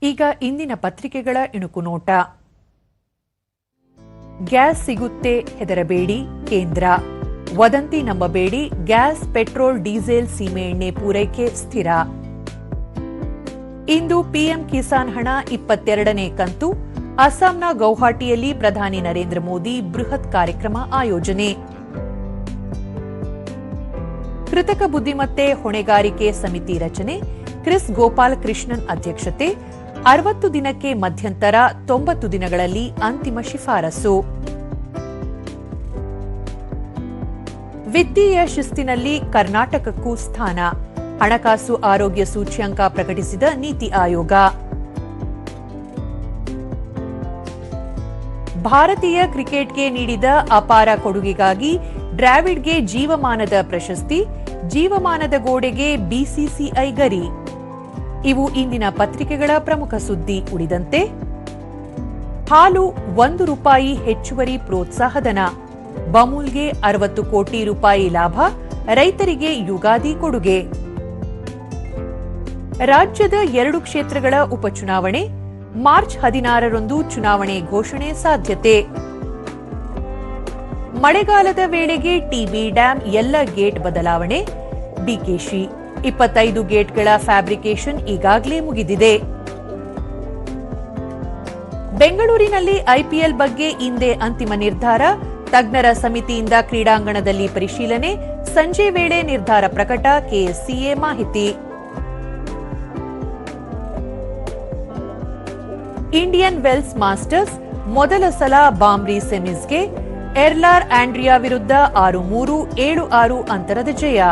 ಈಗ ಇಂದಿನ ಪತ್ರಿಕೆಗಳ ಇಣುಕು ನೋಟ. ಗ್ಯಾಸ್ ಸಿಗುತ್ತೆ, ಹೆದರಬೇಡಿ, ಕೇಂದ್ರ ವದಂತಿ ನಂಬಬೇಡಿ, ಗ್ಯಾಸ್, ಪೆಟ್ರೋಲ್, ಡೀಸೆಲ್, ಸೀಮೆಎಣ್ಣೆ ಪೂರೈಕೆ ಸ್ಥಿರ. ಇಂದು ಪಿಎಂ ಕಿಸಾನ್ ಹಣ 22ನೇ ಕಂತು. ಅಸ್ಸಾಂನ ಗೌಹಾಟಿಯಲ್ಲಿ ಪ್ರಧಾನಿ ನರೇಂದ್ರ ಮೋದಿ ಬೃಹತ್ ಕಾರ್ಯಕ್ರಮ ಆಯೋಜನೆ. ಕೃತಕ ಬುದ್ಧಿಮತ್ತೆ ಹೊಣೆಗಾರಿಕೆ ಸಮಿತಿ ರಚನೆ. ಕ್ರಿಸ್ ಗೋಪಾಲ್ ಕೃಷ್ಣನ್ ಅಧ್ಯಕ್ಷತೆ. 60 ದಿನಕ್ಕೆ ಮಧ್ಯಂತರ, 90 ದಿನಗಳಲ್ಲಿ ಅಂತಿಮ ಶಿಫಾರಸು. ವಿತ್ತೀಯ ಶಿಸ್ತಿನಲ್ಲಿ ಕರ್ನಾಟಕಕ್ಕೂ ಸ್ಥಾನ. ಹಣಕಾಸು ಆರೋಗ್ಯ ಸೂಚ್ಯಂಕ ಪ್ರಕಟಿಸಿದ ನೀತಿ ಆಯೋಗ. ಭಾರತೀಯ ಕ್ರಿಕೆಟ್ಗೆ ನೀಡಿದ ಅಪಾರ ಕೊಡುಗೆಗಾಗಿ ಡ್ರಾವಿಡ್ಗೆ ಜೀವಮಾನದ ಪ್ರಶಸ್ತಿ. ಜೀವಮಾನದ ಗೋಡೆಗೆ ಬಿಸಿಸಿಐ ಗರಿ. ಇವು ಇಂದಿನ ಪತ್ರಿಕೆಗಳ ಪ್ರಮುಖ ಸುದ್ದಿ. ಉಳಿದಂತೆ ಹಾಲು ₹1 ಹೆಚ್ಚುವರಿ ಪ್ರೋತ್ಸಾಹಧನ. ಬಮೂಲ್ಗೆ 60 ಕೋಟಿ ರೂಪಾಯಿ ಲಾಭ. ರೈತರಿಗೆ ಯುಗಾದಿ ಕೊಡುಗೆ. ರಾಜ್ಯದ 2 ಕ್ಷೇತ್ರಗಳ ಉಪಚುನಾವಣೆ. ಮಾರ್ಚ್ 16ರಂದು ಚುನಾವಣೆ ಘೋಷಣೆ ಸಾಧ್ಯತೆ. ಮಳೆಗಾಲದ ವೇಳೆಗೆ ಟಿಬಿ ಡ್ಯಾಂ ಎಲ್ಲ ಗೇಟ್ ಬದಲಾವಣೆ. ಡಿಕೆಶಿ 25 ಗೇಟ್ಗಳ ಫ್ಯಾಬ್ರಿಕೇಷನ್ ಈಗಾಗಲೇ ಮುಗಿದಿದೆ. ಬೆಂಗಳೂರಿನಲ್ಲಿ ಐಪಿಎಲ್ ಬಗ್ಗೆ ಇಂದೇ ಅಂತಿಮ ನಿರ್ಧಾರ. ತಜ್ಞರ ಸಮಿತಿಯಿಂದ ಕ್ರೀಡಾಂಗಣದಲ್ಲಿ ಪರಿಶೀಲನೆ. ಸಂಜೆ ವೇಳೆ ನಿರ್ಧಾರ ಪ್ರಕಟ. ಕೆಎಸ್ಸಿಎ ಮಾಹಿತಿ. ಇಂಡಿಯನ್ ವೆಲ್ಸ್ ಮಾಸ್ಟರ್ಸ್ ಮೊದಲ ಸಲ ಬಾಂಬ್ರಿ ಸೆಮೀಸ್ಗೆ. ಎರ್ಲಾರ್ ಆಂಡ್ರಿಯಾ ವಿರುದ್ಧ 6-3, 7-6 ಅಂತರದ ಜಯ.